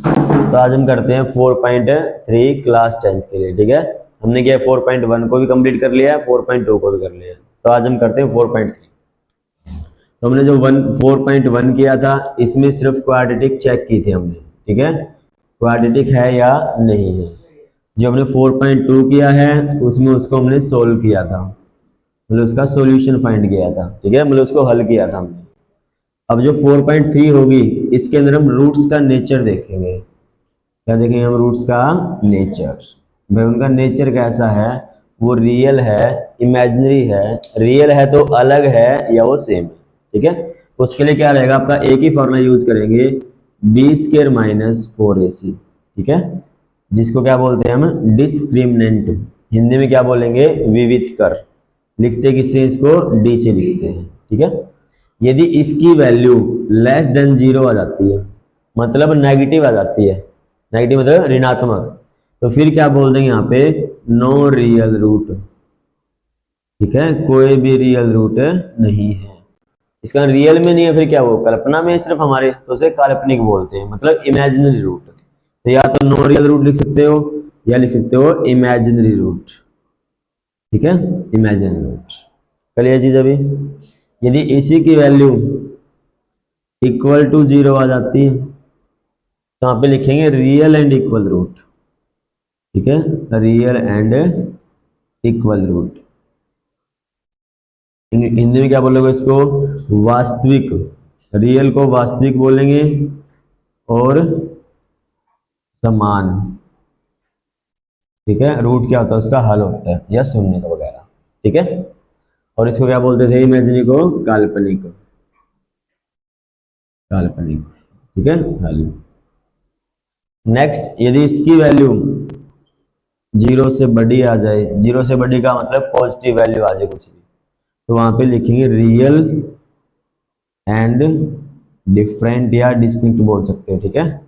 तो आज हम करते हैं 4.3 क्लास 10th के लिए, ठीक है। हमने किया 4.1 को भी कंप्लीट कर लिया है, 4.2 को भी कर लिया है, तो आज हम करते हैं 4.3। तो हमने जो 4.1 किया था, इसमें सिर्फ क्वाड्रेटिक चेक की थी हमने, ठीक है, क्वाड्रेटिक है या नहीं है। जो हमने 4.2 किया है उसमें उसको हमने सोल्व किया था, मतलब उसका सॉल्यूशन फाइंड किया था, ठीक है, मतलब उसको हल किया था हमने। अब जो 4.3 होगी, इसके अंदर हम रूट्स का नेचर देखेंगे। क्या देखेंगे हम? रूट्स का नेचर। भाई उनका नेचर कैसा है, वो रियल है, इमेजिनरी है, रियल है तो अलग है या वो सेम है, ठीक है। उसके लिए क्या रहेगा आपका, एक ही फॉर्मूला यूज करेंगे, बी स्क्वायर माइनस 4ac, ठीक है, जिसको क्या बोलते हैं हम? डिस्क्रिमिनेंट। हिंदी में क्या बोलेंगे? विविध कर। लिखते किससे? इसको डी से लिखते हैं, ठीक है। यदि इसकी वैल्यू लेस देन 0 आ जाती है, मतलब नेगेटिव आ जाती है, नेगेटिव मतलब ऋणात्मक, तो फिर क्या बोल देंगे यहाँ पे? नो रियल रूट, ठीक है, कोई भी रियल रूट नहीं है। इसका रियल में नहीं है, फिर क्या वो कल्पना में है सिर्फ हमारे, तो उसे काल्पनिक बोलते हैं, मतलब इमेजिनरी रूट। तो या तो नो रियल रूट लिख सकते हो या लिख सकते हो इमेजिनरी रूट, ठीक है, इमेजिनरी रूट। कल ये चीज अभी यदि इसी की वैल्यू इक्वल टू 0 आ जाती है, तो यहाँ पे लिखेंगे रियल एंड इक्वल रूट, ठीक है, real and equal root. Hindi में क्या बोलोगे इसको? वास्तविक। रियल को वास्तविक बोलेंगे और समान, ठीक है। रूट क्या होता है? उसका हल होता है या शून्य का वगैरह, ठीक है। और इसको क्या बोलते थे इमेजिनरी को? काल्पनिक, काल्पनिक, ठीक है, हल। नेक्स्ट, यदि इसकी वैल्यू 0 से बड़ी आ जाए, 0 से बड़ी का मतलब पॉजिटिव वैल्यू आ जाए कुछ भी, तो वहां पे लिखेंगे रियल एंड डिफरेंट या डिस्टिंक्ट बोल सकते हो, ठीक है।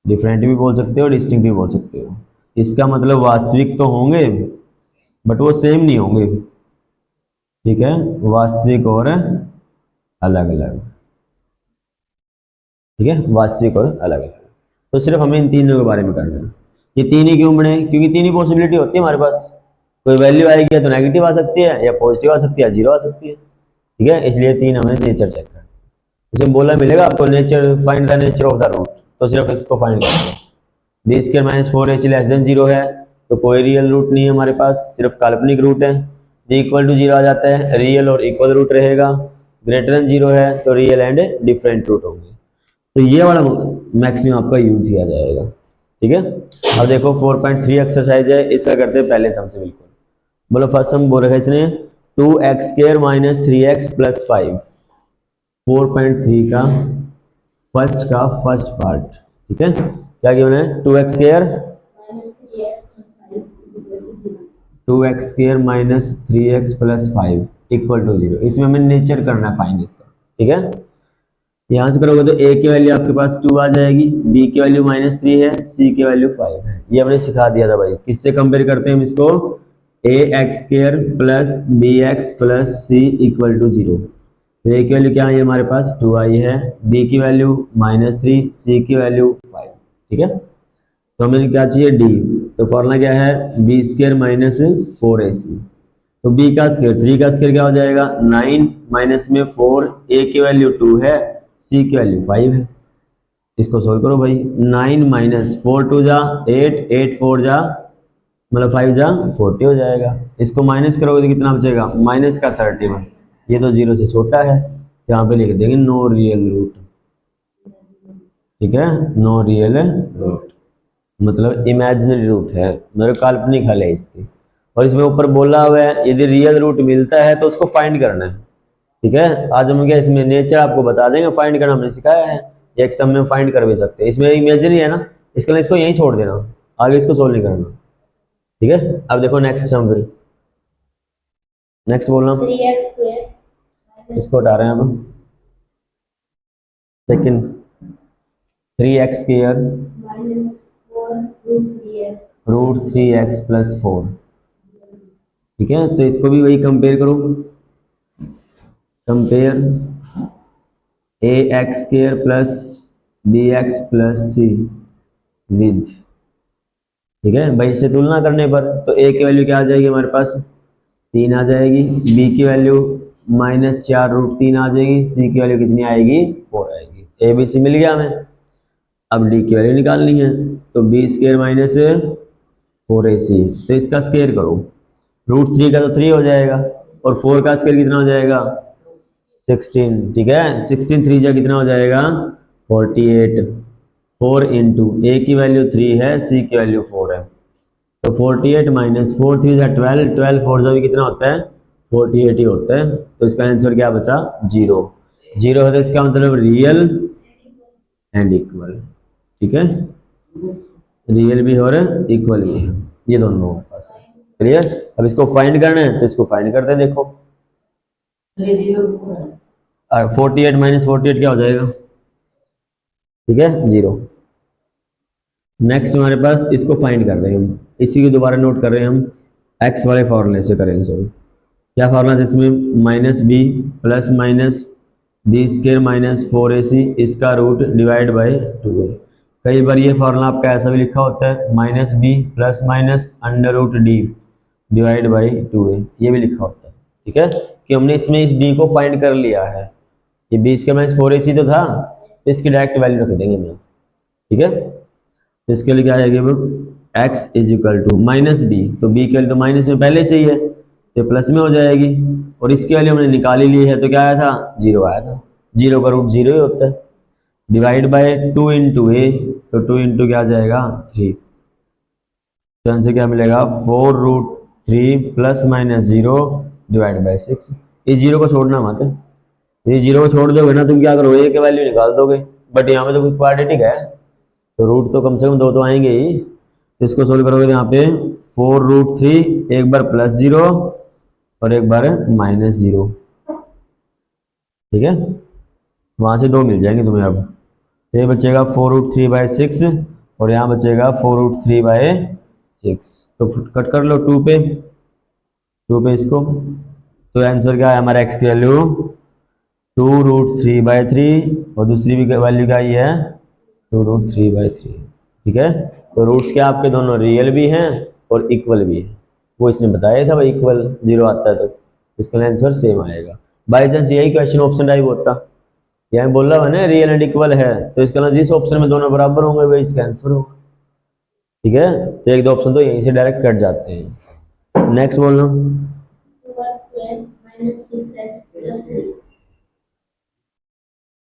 डिफरेंट भी बोल सकते हो, डिस्टिंक्ट भी बोल सकते हो। इसका मतलब वास्तविक तो होंगे बट वो सेम नहीं होंगे, ठीक है, वास्तविक और अलग अलग, ठीक है, वास्तविक और अलग अलग। तो सिर्फ हमें इन तीनों के बारे में करना है। ये तीन ही क्यों बने? क्योंकि तीन ही पॉसिबिलिटी होती है हमारे पास। कोई वैल्यू आएगी या तो नेगेटिव आ सकती है, या पॉजिटिव आ सकती है, या 0 आ सकती है, ठीक है। इसलिए तीन हमें नेचर चेक करना है। इसमें बोला मिलेगा आपको nature, find the nature of the root, तो सिर्फ इसको फाइंड करेंगे। B square minus 4ac less than 0 है, तो कोई रियल रूट नहीं है हमारे पास, सिर्फ काल्पनिक रूट है। बी इक्वल टू 0 आ जाता है, रियल और इक्वल रूट रहेगा। ग्रेटर देन 0 है तो रियल एंड डिफरेंट रूट होंगे। तो ये वाला मैक्सिमम आपका यूज किया जाएगा, ठीक है। अब देखो 4.3 एक्सरसाइज है, इसका करते हैं पहले सम से। बिल्कुल बोलो, फर्स्ट सम बोल रखा है इसने 2x² माइनस 3x प्लस 5। 4.3 का फर्स्ट पार्ट, ठीक है। क्या गिवन है? 2x² minus 3x plus 5 equal to 0। इसमें हमें नेचर करना है फाइंड इसका, ठीक है। यहां से करोगे तो a की वैल्यू आपके पास 2 आ जाएगी, b की वैल्यू -3 है, c की वैल्यू 5 है। ये हमने सिखा दिया था भाई। किससे कंपेयर करते हैं हम इसको? ax² plus bx plus c equal to 0। तो a की वैल्यू क्या आई हमारे पास? 2 आई है, b की वैल्यू -3, c की वैल्यू 5, ठीक है। तो हमें क्या चाहिए? d। तो फॉर्मूला क्या है? b² minus 4ac। तो b का स्क्वायर, 3 का स्क्वायर क्या हो जाएगा? 9 माइनस में 4, a की वैल्यू 2 है, c की वैल्यू 5 है। इसको सोल्व करो भाई। 9 माइनस 4 2 जा 8, 8 4 जा मतलब 5 जा 40 हो जाएगा। इसको माइनस करोगे तो कितना बचेगा? माइनस का 31। ये तो 0 से छोटा है, यहाँ पे लिख देंगे नो रियल रूट, ठीक है, नो रियल रूट, मतलब इमेजिनरी रूट है, मतलब काल्पनिक हल है इसकी। और इसमें ऊपर बोला हुआ है यदि रियल रूट मिलता है तो उसको फाइंड करना है, ठीक है। आज हम क्या इसमें नेचर आपको बता देंगे, फाइंड करना हमने सिखाया है। एक सम में फाइंड कर भी सकते हैं, इसमें इमेजिनरी है ना, इसके लिए इसको यहीं छोड़ देना, आगे इसको सोल्व नहीं करना, ठीक है। अब देखो नेक्स्ट सम, फिर नेक्स्ट बोलना, इसको हटा रहे हैं हम। Second 3x² root 3x plus 4, ठीक है। तो इसको भी वही कंपेयर करो, compare ax² plus b x plus c with, ठीक है भाई, इससे तुलना करने पर तो ए की वैल्यू क्या आ जाएगी हमारे पास 3 आ जाएगी, बी की वैल्यू -4√3 आ जाएगी, सी की वैल्यू कितनी आएगी 4 आएगी। ए बी सी मिल गया हमें। अब डी की वैल्यू निकालनी है, तो बी स्केयर माइनस 4ac, तो इसका स्केयर करो, √3 का तो 3 हो जाएगा और 4 का स्केयर कितना हो जाएगा 16, ठीक है, 16 3 जा कितना हो जाएगा 48, 4 इंटू ए की वैल्यू 3 है, सी की वैल्यू 4 है, तो 48 माइनस 4 3 12, 12 4 जा भी कितना होता है 48 ही होता है, तो इसका आंसर क्या बचा 0, 0 है तो इसका मतलब रियल एंड इक्वल, ठीक है, रियल भी और इक्वल भी है, ये दोनों हमारे पास है, क्लियर। अब इसको फाइंड करना है तो इसको फाइंड करते हैं, देखो 48 माइनस 48 क्या हो जाएगा, ठीक है 0। नेक्स्ट हमारे पास इसको फाइंड कर रहे हैं हम, इसी को दोबारा नोट कर रहे हैं हम, एक्स वाले फॉर्मूले से करेंगे सॉरी, क्या फॉर्मूला था इसमें -b plus minus b square minus 4ac इसका रूट डिवाइड बाई 2a। कई बार ये फॉर्मूला आपका ऐसा भी लिखा होता है -b plus minus √d divide by 2a, ये भी लिखा होता है, ठीक है, कि हमने इसमें इस d को फाइंड कर लिया है, ये बी स्केयर माइनस 4ac तो था, तो इसकी डायरेक्ट वैल्यू रख देंगे मैं, ठीक है, तो इसके लिए क्या आएगी अब x is equal to -b, तो b के लिए तो माइनस में पहले से ही है तो प्लस में हो जाएगी, और इसके वैल्यू हमने निकाली ली है, तो क्या आया था 0 आया था, 0 का रूट 0 ही होता है, डिवाइड बाय 2 इंटू ए, तो 2 इंटू क्या आ जाएगा 3, तो आंसर क्या मिलेगा 4√3 प्लस माइनस 0 डिवाइड बाई 6, इस 0 को छोड़ना मत, ये 0 को छोड़ दोगे ना तुम क्या करोगे ए की वैल्यू निकाल दोगे, बट यहाँ पे तो क्वाड्रेटिक है तो रूट तो कम से कम 2 तो आएंगे ही, तो इसको सोल्व करोगे तो यहाँ पे 4√3 एक बार +0 और एक बार -0, ठीक है, वहां से 2 मिल जाएंगे तुम्हें। अब तो ये बचेगा 4√3/6 और यहाँ बचेगा 4√3/6, तो कट कर लो 2 पे इसको, तो आंसर क्या है हमारा x की वैल्यू 2√3/3 और दूसरी भी वैल्यू क्या ही है 2√3/3, ठीक है, तो रूट्स क्या आपके दोनों रियल भी हैं और इक्वल भी है, वो इसने बताया था भाई इक्वल 0 आता है तो इसका आंसर सेम आएगा। बाई चांस यही क्वेश्चन ऑप्शन टाइप होता, यहाँ बोल रहा है ना रियल एंड इक्वल है, तो इसका मतलब जिस ऑप्शन में दोनों बराबर होंगे वही इसका आंसर होगा, ठीक है, तो एक दो ऑप्शन तो यहीं से डायरेक्ट कट जाते हैं। नेक्स्ट बोल लो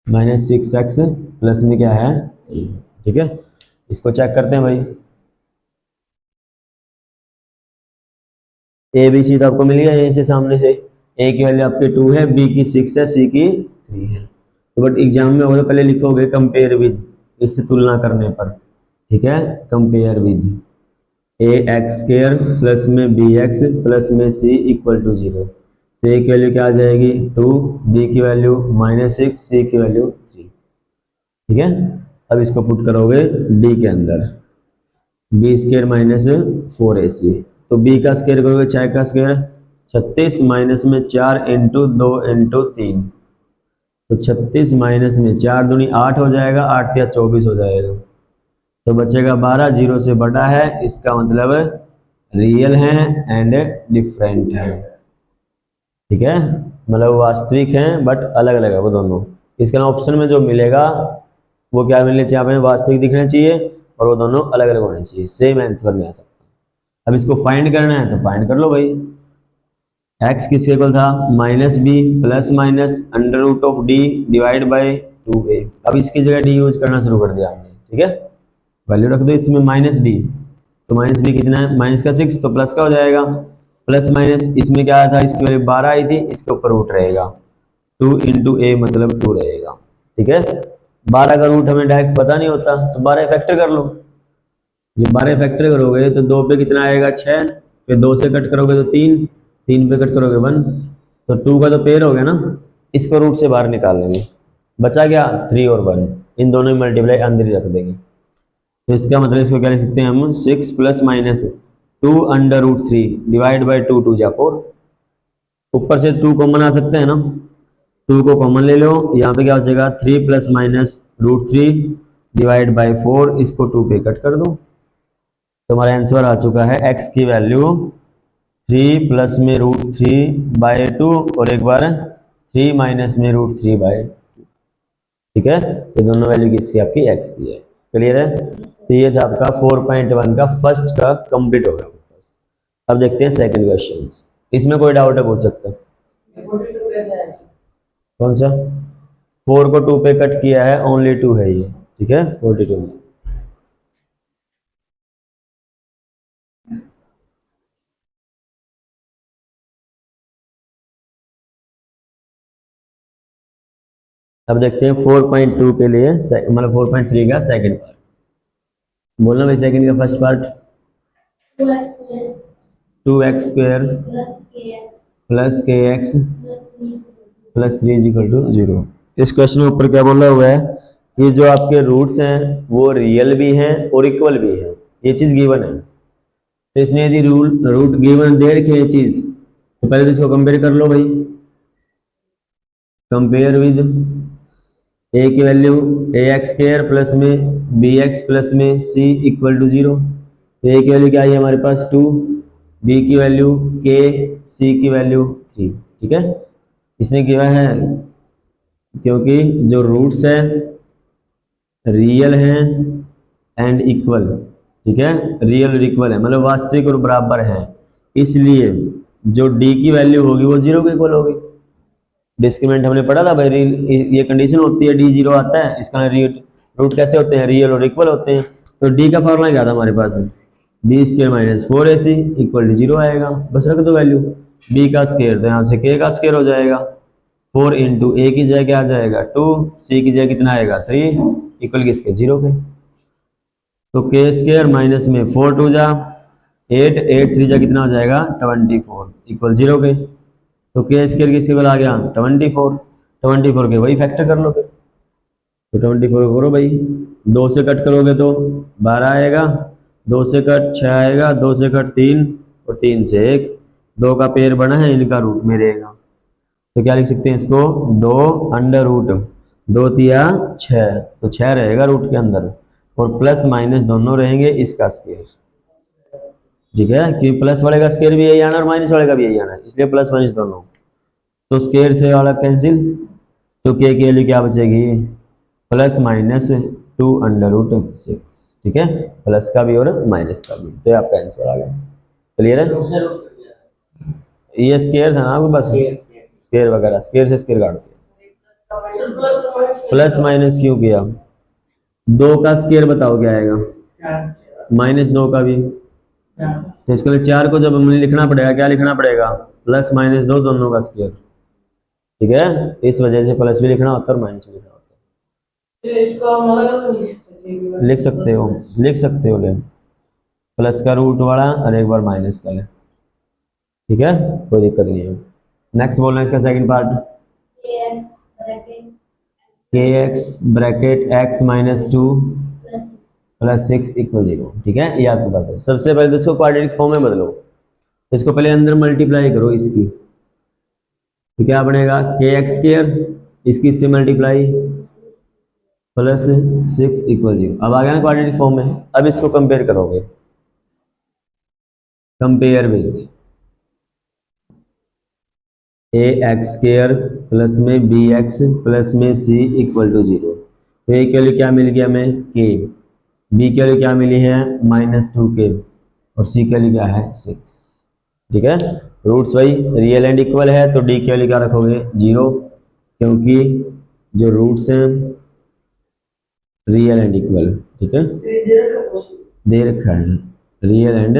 -6x प्लस में क्या है, ठीक है, इसको चेक करते हैं भाई, ए बी सी तो आपको मिल गया यहीं से सामने से, ए की वैल्यू आपकी 2 है, बी की 6 है, सी की 3 है, तो बट एग्जाम में होगा पहले लिखोगे कंपेयर विद, इससे तुलना करने पर, ठीक है, कंपेयर विद ax² प्लस में bx प्लस में c इक्वल टू 0, तो ए की वैल्यू क्या आ जाएगी 2, बी की वैल्यू -6, सी की वैल्यू 3, ठीक है। अब इसको पुट करोगे डी के अंदर, b² माइनस 4ac, तो b का स्क्वायर करोगे 6 का स्क्वायर 36 माइनस में 4 इंटू 2 इंटू 3, तो 36 माइनस में 4 दूनी 8 हो जाएगा, 8 या 24 हो जाएगा, तो बचेगा 12, 0 से बड़ा है, इसका मतलब रियल है एंड डिफरेंट है, ठीक है, मतलब वास्तविक हैं बट अलग अलग है वो दोनों, इसके अलावा ऑप्शन में जो मिलेगा वो क्या मिलना चाहिए, आपने वास्तविक दिखना चाहिए और वो दोनों अलग अलग होने चाहिए, सेम आंसर नहीं आ सकता। अब इसको फाइंड करना है तो फाइंड कर लो भाई, x किसके इक्वल था -b plus minus √d divide by 2a, अब इसकी जगह d यूज करना शुरू कर दिया हमने, ठीक है, वैल्यू रख दो इसमें -b, तो -b कितना है माइनस का 6 तो प्लस का हो जाएगा, प्लस माइनस इसमें क्या आया था इसकी वैल्यू 12 आई थी, इसके ऊपर रूट रहेगा 2 इंटू ए मतलब 2 रहेगा, ठीक है, 12 का रूट हमें डायरेक्ट पता नहीं होता तो 12 फैक्टर कर लो, जब 12 फैक्टर करोगे तो 2 पे कितना आएगा 6, फिर 2 से कट करोगे तो 3, 3 पे कट करोगे 1, तो 2 का तो पेयर हो गया ना, इसको रूट से बाहर निकाल लेंगे, बचा क्या 3 और 1, इन दोनों में मल्टीप्लाई अंदर ही रख देंगे, तो इसका मतलब इसको क्या लिख सकते हैं हम 6 प्लस माइनस 2 √3 डिवाइड बाई 2, 2 जा 4, ऊपर से 2 कॉमन आ सकते हैं ना, 2 को कॉमन ले लो, यहाँ पे क्या बचेगा 3 प्लस माइनस √3 डिवाइड बाई 4, इसको 2 पे कट कर दो तो हमारा आंसर आ चुका है x की वैल्यू 3 प्लस में √3/2 और एक बार 3 माइनस में √3/2। ठीक है, ये दोनों वैल्यू किसकी आपकी x की है। क्लियर है। तो ये था आपका 4.1 का फर्स्ट का कंप्लीट हो गया। अब देखते हैं सेकंड क्वेश्चन। इसमें कोई डाउट है पूछ सकता है। कौन सा? 4 को 2 पे कट किया है, ओनली 2 है ये। ठीक है, 42 में। अब देखते हैं 4.2 के लिए मतलब 4.3 का सेकंड पार्ट। बोलना भाई, सेकंड का first part 2x square plus kx plus 3 = 0। इस क्वेश्चन में ऊपर क्या बोला हुआ है कि जो आपके रूट्स हैं वो रियल भी हैं और इक्वल भी हैं। ये चीज गिवन है। तो इसने यदि रूट गिवन दे रखी है चीज, तो पहले तो इसको कंपेयर कर लो भाई। कंपेयर विद a की वैल्यू ax² प्लस में bx प्लस में c = 0। तो a की वैल्यू क्या है हमारे पास 2, b की वैल्यू k, c की वैल्यू 3। ठीक है, इसने किया है क्योंकि जो रूट्स है रियल हैं एंड इक्वल। ठीक है, रियल और इक्वल है मतलब वास्तविक और बराबर है, इसलिए जो d की वैल्यू होगी वो 0 के इक्वल होगी। डिस्क्रिमिनेंट हमने पढ़ा था भाई, ये कंडीशन होती है d 0 आता है, इसका रूट कैसे होते हैं, रियल और इक्वल होते हैं। तो d का फॉर्मूला क्या था हमारे पास, b² - 4ac = 0 आएगा। बस रख दो वैल्यू, b का स्क्वायर तो यहाँ से k का स्क्वायर हो जाएगा। 4 × a की जगह क्या आ जाएगा 2, c की जगह कितना आएगा 3 इक्वल किसके 0 के। तो k² माइनस में 4 2 जा 8, 8 3 जा कितना हो जाएगा 24 इक्वल 0 के। तो k² किसके बल आ गया 24, 24 के वही फैक्टर कर लो फिर। तो 24 करो भाई, 2 से कट करोगे तो 12 आएगा, 2 से कट 6 आएगा, 2 से कट 3 और 3 से 1, 2 का पेयर बना है, इनका रूट में रहेगा। तो क्या लिख सकते हैं इसको 2 √2 तिया 6, तो 6 रहेगा रूट के अंदर और प्लस माइनस दोनों रहेंगे इसका स्क्वायर। ठीक है, कि प्लस वाले का स्क्वायर भी यही आना और माइनस वाले का भी यही आना, इसलिए प्लस माइनस दोनों। तो स्क्वायर से वाला कैंसिल, तो के लिए क्या बचेगी प्लस माइनस 2 √6। ठीक है, प्लस का भी और माइनस का भी, तो आपका आंसर आ गया। क्लियर है। ये स्क्वायर था ना आपके पास, स्क्वायर वगैरह, स्क्वायर से स्क्वायर काट दिया। प्लस माइनस क्यों किया, 2 का स्क्वायर बताओ क्या आएगा, -2 का भी। तो इसके लिए 4 को जब हमें लिखना पड़ेगा, क्या लिखना पड़ेगा प्लस माइनस 2 दोनों का स्क्वायर। ठीक है, इस वजह से प्लस भी लिखना होता है और माइनस भी लिखना होता है। इसको हम अलग लिख सकते हो, ले प्लस का रूट वाला और एक बार माइनस का ले। ठीक है, कोई दिक्कत नहीं है। नेक्स्ट बोलना है इसका second part, kx bracket x - 2 + 6 = 0। ठीक है, ये आपके पास है। सबसे पहले तो इसको क्वाड्रेटिक फॉर्म में बदलो, तो इसको पहले अंदर मल्टीप्लाई करो इसकी, तो क्या बनेगा kx², इसकी इससे मल्टीप्लाई प्लस 6 = 0। अब आ गया ना क्वाड्रेटिक फॉर्म में। अब इसको कंपेयर करोगे, कंपेयर विद ax² प्लस में bx प्लस में c = 0। तो a के लिए क्या मिल गया हमें k, b के लिए क्या मिली है -2k और c के लिए क्या है 6। ठीक है, रूट्स वही रियल एंड इक्वल है, तो d के लिए क्या रखोगे 0, क्योंकि जो रूट्स हैं रियल एंड इक्वल। ठीक है, दे रखा है रियल एंड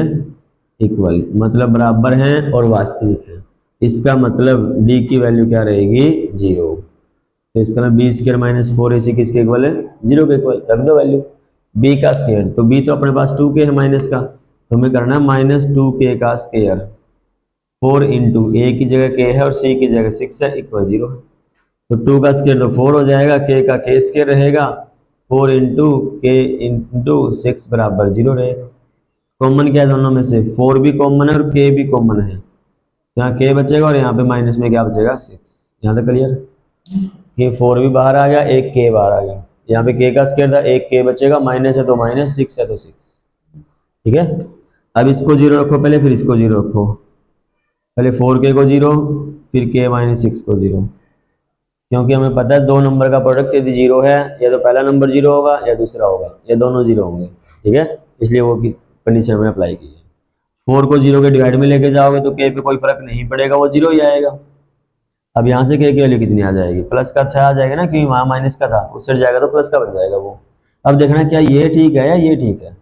इक्वल मतलब बराबर हैं और वास्तविक है, इसका मतलब d की वैल्यू क्या रहेगी 0। तो इसका मतलब b² - 4ac किसके इक्वल है 0 के इक्वल। रख दो वैल्यू, b का स्क्वायर, तो b तो अपने पास 2k है माइनस का, तो हमें करना -2k का स्क्वायर। 4 × a की जगह k है और c की जगह 6 है = 0। तो 2 का स्क्वायर तो 4 हो जाएगा, k का k² रहेगा, 4 × k × 6 = 0 रहेगा। कॉमन क्या है दोनों में से, 4 भी कॉमन है और k भी कॉमन है, यहाँ k बचेगा और यहाँ पे माइनस में क्या बचेगा 6। यहाँ तक क्लियर, k 4 भी बाहर आ गया, एक k बाहर आ गया, यहाँ पे k का स्क्वायर था, एक k बचेगा, माइनस है तो माइनस, 6 है तो 6। ठीक है, अब इसको 0 रखो पहले, फिर इसको 0 रखो, पहले 4k को 0, फिर k माइनस 6 को 0, क्योंकि हमें पता है दो नंबर का प्रोडक्ट यदि 0 है, या तो पहला नंबर 0 होगा या दूसरा होगा, या दोनों 0 होंगे। ठीक है, इसलिए वो कंडीशन हमें अप्लाई की है। 4 को 0 के डिवाइड में लेके जाओगे तो k पे कोई फर्क नहीं पड़ेगा, वो 0 ही आएगा। अब यहाँ से k की वैल्यू कितनी आ जाएगी, प्लस का 6 आ जाएगा ना, क्योंकि वहाँ माइनस का था, उससे जाएगा तो प्लस का बन जाएगा वो। अब देखना क्या ये ठीक है या ये ठीक है,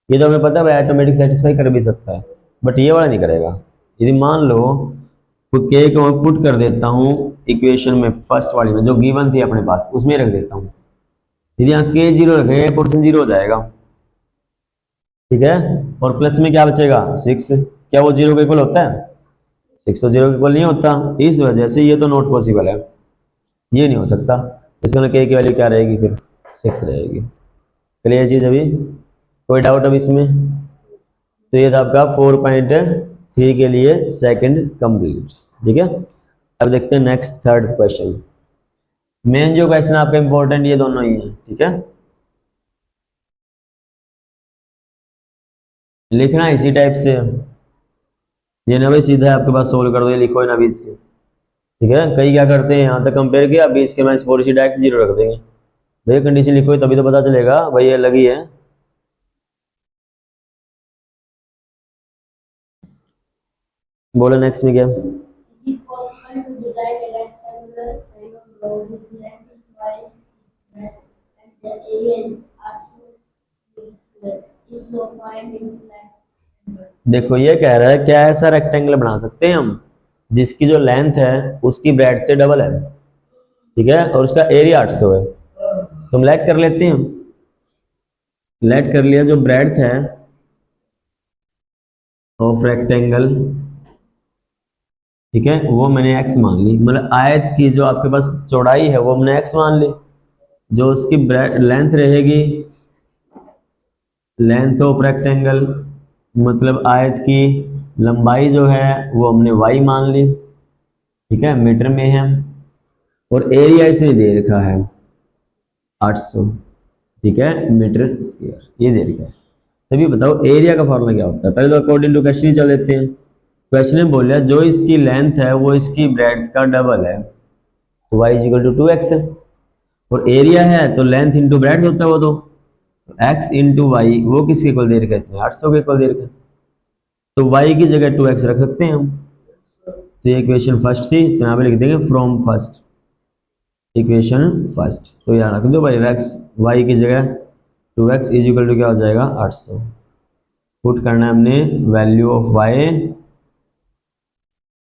ये तो हमें पता है भाई ऑटोमेटिक सेटिस्फाई कर भी सकता है, बट ये वाला नहीं करेगा। यदि मान लो तो k को मैं पुट कर देता हूँ इक्वेशन में, फर्स्ट वाली में जो गिवन थी अपने पास, उसमें रख देता हूँ। यदि यहाँ k 0 रखेंगे, पोर्शन 0 हो जाएगा। ठीक है, और प्लस में क्या बचेगा 6, क्या वो 0 के इक्वल होता है? 6 तो 0 के इक्वल नहीं होता, इस वजह से ये तो नॉट पॉसिबल है, ये नहीं हो सकता। इसका k की वैल्यू क्या रहेगी फिर? 6 रहेगी। क्लियर चीज? अभी कोई डाउट अब इसमें? तो ये था आपका 4.3 के लिए सेकंड कंप्लीट। ठीक है, अब देखते हैं नेक्स्ट थर्ड क्वेश्चन। मेन जो क्वेश्चन आपका इंपॉर्टेंट ये दोनों ही है। ठीक है, लिखना इसी टाइप से, ये ना भाई सीधा आपके पास सोल्व कर दो, ये लिखो ना 20 के। ठीक है, कई क्या करते हैं यहाँ तक कंपेयर किया, 20 के माइनस 4 इसी डायरेक्ट 0 रख देंगे। भैया कंडीशन लिखो तभी तो पता चलेगा भाई ये लगी है। बोलो नेक्स्ट में क्या? देखो ये कह रहा है क्या ऐसा रेक्टेंगल बना सकते हैं हम जिसकी जो लेंथ है उसकी ब्रेड से डबल है। ठीक है, और उसका एरिया 800 है। तो हम लेट कर लेते हैं, लेट कर लिया, जो ब्रेड है ऑफ रेक्टेंगल, ठीक है, वो मैंने x मान ली, मतलब आयत की जो आपके पास चौड़ाई है वो हमने x मान ली, जो उसकी लेंथ रहेगी, लेंथ ऑफ रेक्टेंगल मतलब आयत की लंबाई जो है वो हमने y मान ली। ठीक है, मीटर में है, और एरिया इसने दे रखा है 800। ठीक है, मीटर स्क्वायर ये दे रखा है। तभी बताओ एरिया का फॉर्मूला क्या होता है? पहले तो अकॉर्डिंग टू क्वेश्चन ही चल लेते हैं। क्वेश्चन में बोल रहा जो इसकी लेंथ है वो इसकी ब्रेड्थ का डबल है, तो y इक्वल टू 2x है, और एरिया है तो लेंथ इंटू ब्रेड्थ होता है वो, तो x इंटू वाई वो किसके इक्वल दे रखा है इसमें? 800 के इक्वल दे रखा है, तो y की जगह 2x रख सकते हैं हम। तो ये इक्वेशन फर्स्ट थी, तो यहाँ पे लिख देंगे फ्रॉम फर्स्ट, इक्वेशन फर्स्ट। तो यहाँ रख दो भाई x, y की जगह 2x इज इक्वल टू क्या हो जाएगा 800। पुट करना है हमने value of y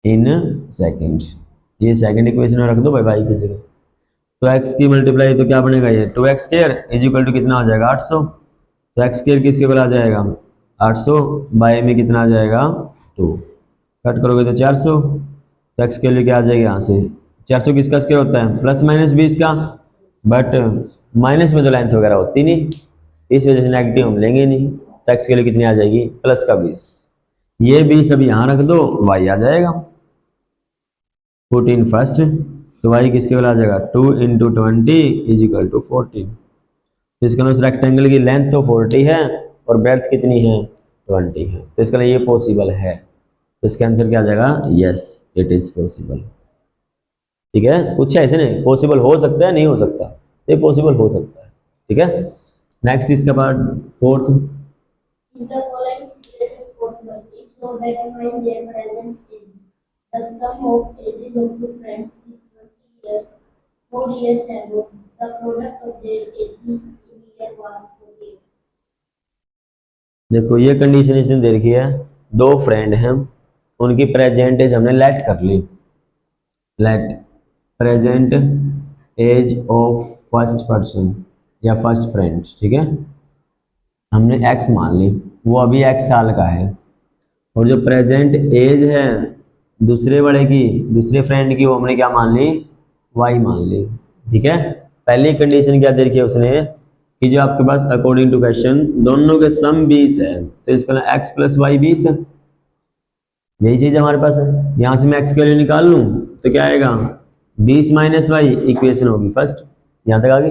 in second, ये सेकेंड इक्वेशन में रख दो भाई y की जगह। तो x की मल्टीप्लाई तो क्या बनेगा ये 2x square is equal to कितना हो जाएगा 800। तो x स्क्वायर किसके इक्वल आ जाएगा 800, बाय में कितना आ जाएगा 2, कट करोगे तो 400, तो x के लिए क्या आ जाएगा यहाँ से 400 किसका स्क्वायर होता है प्लस माइनस 20 का, बट माइनस में तो लेंथ वगैरह होती नहीं, इस वजह से नेगेटिव हम लेंगे नहीं, तो x के लिए कितनी आ जाएगी प्लस का 20, ये 20 अभी यहाँ रख दो, y आ जाएगा 14 फर्स्ट, तो y किसके वाला आ जाएगा 2 इंटू 20 इज इक्वल टू 40। तो इसका उस रेक्टेंगल की लेंथ तो 40 है और ब्रेड्थ कितनी है 20 है, तो इसका लिए ये पॉसिबल है, तो इसका आंसर क्या आ जाएगा यस इट इज पॉसिबल। ठीक है, कुछ ऐसे नहीं, पॉसिबल हो सकता है नहीं हो सकता, ये पॉसिबल हो सकता है। ठीक है, नेक्स्ट इसके बाद fourth, the sum of ages of two friends is 20 years. 4 years ago, the product of their ages in year was 48. देखो ये कंडीशन इसने दे रखी है, दो फ्रेंड हैं, उनकी प्रेजेंट एज हमने लेट कर ली, let present age of first person या फर्स्ट फ्रेंड। ठीक है, हमने x मान ली, वो अभी x साल का है, और जो प्रेजेंट एज है दूसरे बड़े की, दूसरे फ्रेंड की, वो हमने क्या मान ली y मान ली। ठीक है, पहली कंडीशन क्या दे रखी है उसने कि जो आपके पास अकॉर्डिंग टू क्वेश्चन दोनों के सम 20 है, तो इसका x प्लस वाई 20 है, यही चीज हमारे पास है। यहां से मैं x के वैल्यू निकाल लूं तो क्या आएगा 20 माइनस वाई, इक्वेशन होगी फर्स्ट, यहां तक आ गई।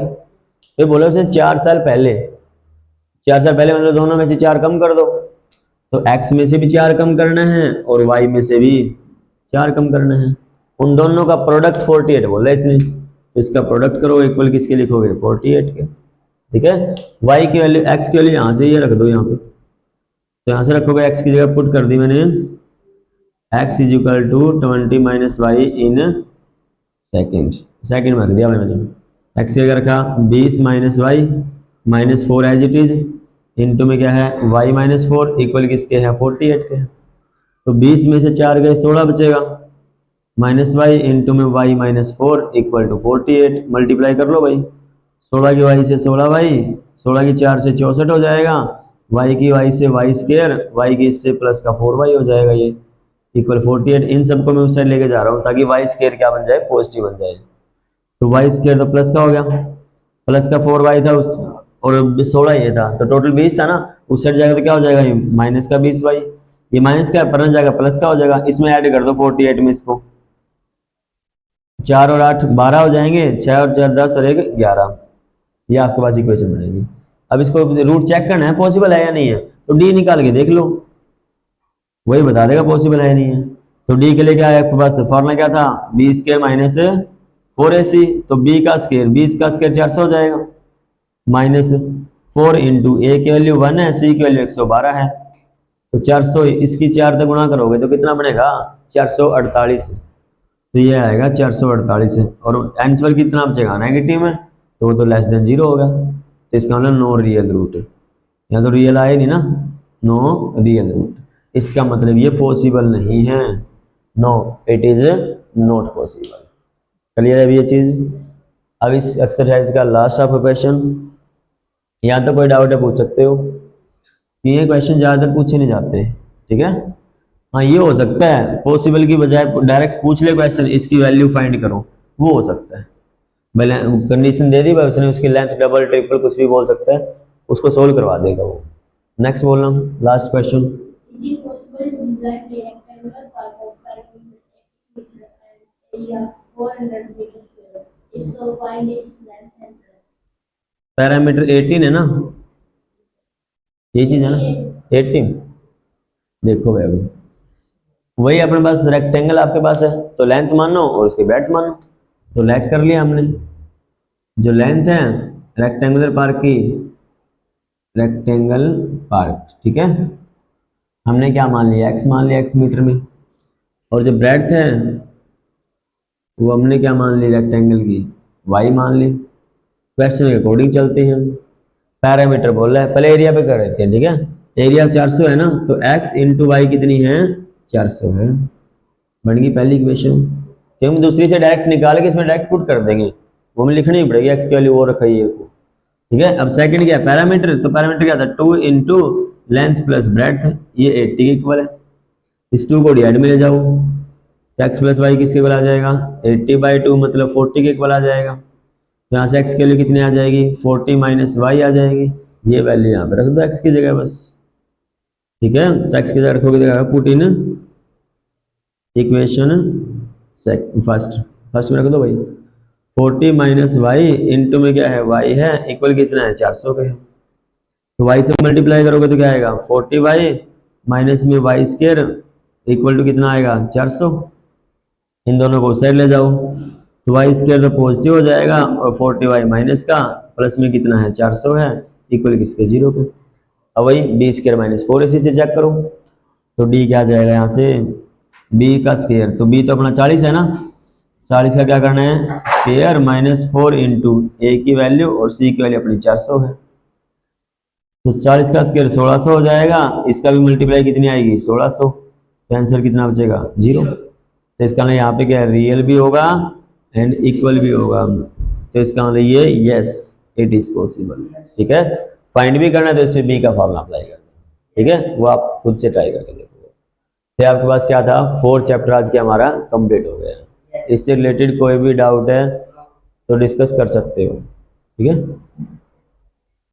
तो बोला उसने 4 साल पहले, 4 साल पहले मतलब दोनों में से 4 कम कर दो, तो x में से भी 4 कम करना है और y में से भी 4 कम करना है। उन दोनों का प्रोडक्ट 48 बोला इसने, तो इसका प्रोडक्ट करो, इक्वल किसके लिखोगे 48 के, ठीक है। y की वैल्यू, x की वैल्यू यहाँ से ये रख दो यहाँ पे, तो यहाँ से रखोगे, x की जगह पुट कर दी मैंने, x is equal to 20 minus y in second में रख दिया मैंने, x की जगह रखा 20 minus y minus 4 as it is, into में क्या है y माइनस 4 इक्वल किसके है 48 के, तो 20 में से 4 गए 16 बचेगा, माइनस वाई इंटू में y minus 4 equal to 48, multiply कर लो भाई, 16 की y से 16 y, 16 की 4 से 64 हो जाएगा, y की y से y स्क्वायर, y की इससे प्लस का 4y हो जाएगा, ये इक्वल 48। इन सबको मैं उस साइड लेके जा रहा हूँ ताकि y स्क्वायर क्या बन जाए, पॉजिटिव बन जाए, तो y स्क्वायर तो प्लस का हो गया, प्लस का 4y था उस और 16 ये था, तो टोटल 20 था ना, उस साइड जाएगा तो क्या हो जाएगा, ये माइनस का 20y, ये माइनस का पर जाएगा प्लस का हो जाएगा, इसमें ऐड कर दो 48 में इसको, 4 और 8 12 हो जाएंगे, 6 और 4 10 और 1 11, ये आपके पास इक्वेशन बनेगी। अब इसको रूट चेक करना है पॉसिबल है या नहीं है, तो डी निकाल के देख लो, वही बता देगा पॉसिबल है या नहीं है। तो डी के लिए क्या है आपके पास, फॉर्मूला क्या था, बी स्क्वायर माइनस 4ac, तो बी का स्क्वायर 20 का स्क्वायर 400 हो जाएगा, माइनस 4 इंटू ए की वैल्यू 1 है, सी की वैल्यू 112 है, तो 400 इसकी 4 तक गुणा करोगे तो कितना बनेगा 448, तो ये आएगा 448 और आंसर कितना बचेगा नेगेटिव में, तो वो तो लेस देन 0 होगा, तो इसका मतलब नो रियल रूट, यहाँ तो रियल आए नहीं ना, नो रियल रूट, इसका मतलब ये पॉसिबल नहीं है, no it is not possible. Clear है अभी ये चीज। अब इस एक्सरसाइज का लास्ट ऑफ क्वेश्चन, यहाँ तो कोई डाउट है पूछ सकते हो, कि ये क्वेश्चन ज़्यादातर पूछे नहीं जाते, ठीक है। हाँ ये हो सकता है पॉसिबल की बजाय डायरेक्ट पूछ ले क्वेश्चन, इसकी वैल्यू फाइंड करो, वो हो सकता है, भले कंडीशन दे दी भाई उसने, उसकी लेंथ डबल ट्रिपल कुछ भी बोल सकता है, उसको सोल्व करवा देगा वो। नेक्स्ट बोल रहा हूँ, last question, Is it possible to design a rectangular park of 5 meters and area 400 meters square? If so, find its length and breadth. Parameter 18 है ना, ये चीज है ना 18, देखो भाई वही अपने पास रेक्टेंगल आपके पास है, तो लेंथ मानो और उसके ब्रेड्थ मानो, तो लेट कर लिया हमने, जो लेंथ है रेक्टेंगुलर पार्क की, रेक्टेंगल पार्क, ठीक है, हमने क्या मान लिया x मान लिया, x मीटर में, और जो ब्रेड्थ है वो हमने क्या मान ली रेक्टेंगल की y मान ली। क्वेश्चन के अकॉर्डिंग चलते हैं, पैरामीटर बोल रहा है, पहले एरिया पे कर रहे थे, ठीक है, एरिया 400 है ना, तो x इंटू वाई कितनी है 400 है, बन गई पहली इक्वेशन, क्योंकि हम दूसरी से डायरेक्ट निकाल के इसमें डायरेक्ट पुट कर देंगे, वो हमें लिखनी ही पड़ेगी, x की वैल्यू वो रखी है, ठीक है। अब सेकंड क्या है पैरामीटर, तो पैरामीटर क्या था 2 इंटू लेंथ प्लस ब्रेड्थ, ये 80 के इक्वल है, इस 2 को डिवाइड में ले जाओ, x प्लस वाई किसके इक्वल आ जाएगा 80/2 मतलब 40 के इक्वल आ जाएगा, तो यहाँ से x के लिए कितनी आ जाएगी 40 माइनस वाई आ जाएगी, ये वैल्यू यहाँ पे रख दो x की जगह बस, ठीक है, तो x की जगह रखोगे पुट इन इक्वेशन फर्स्ट में रख दो भाई, 40 माइनस वाई इंटू में क्या है y है इक्वल कितना है 400 के, तो y से मल्टीप्लाई करोगे तो क्या आएगा 40y माइनस में y स्क्वायर इक्वल टू कितना आएगा 400, इन दोनों को साइड ले जाओ, तो y स्क्वायर तो पॉजिटिव हो जाएगा और 40y माइनस का प्लस में कितना है 400 है इक्वल किसके 0 के। अब वही b स्क्वायर माइनस 4 इसी से चेक करो, तो d क्या जाएगा यहाँ से b का स्क्वायर, तो b तो अपना 40 है ना, 40 का क्या करना है स्क्वायर माइनस 4 इंटू a की वैल्यू और c की वैल्यू अपनी 400 है, तो 40 का स्क्वायर 1600 हो जाएगा, इसका भी मल्टीप्लाई कितनी आएगी 1600, तो आंसर कितना बचेगा 0, तो इसका मतलब यहाँ पे क्या है रियल भी होगा एंड इक्वल भी होगा, तो इसका मतलब ये यस इट इज पॉसिबल, ठीक है। फाइंड भी करना है तो इसमें बी का फॉर्मूला अप्लाई करना है, ठीक है, वो आप खुद से ट्राई करके देखो। फिर आपके पास क्या था 4 चैप्टर आज के हमारा कंप्लीट हो गया, इससे रिलेटेड कोई भी डाउट है तो डिस्कस कर सकते हो, ठीक है।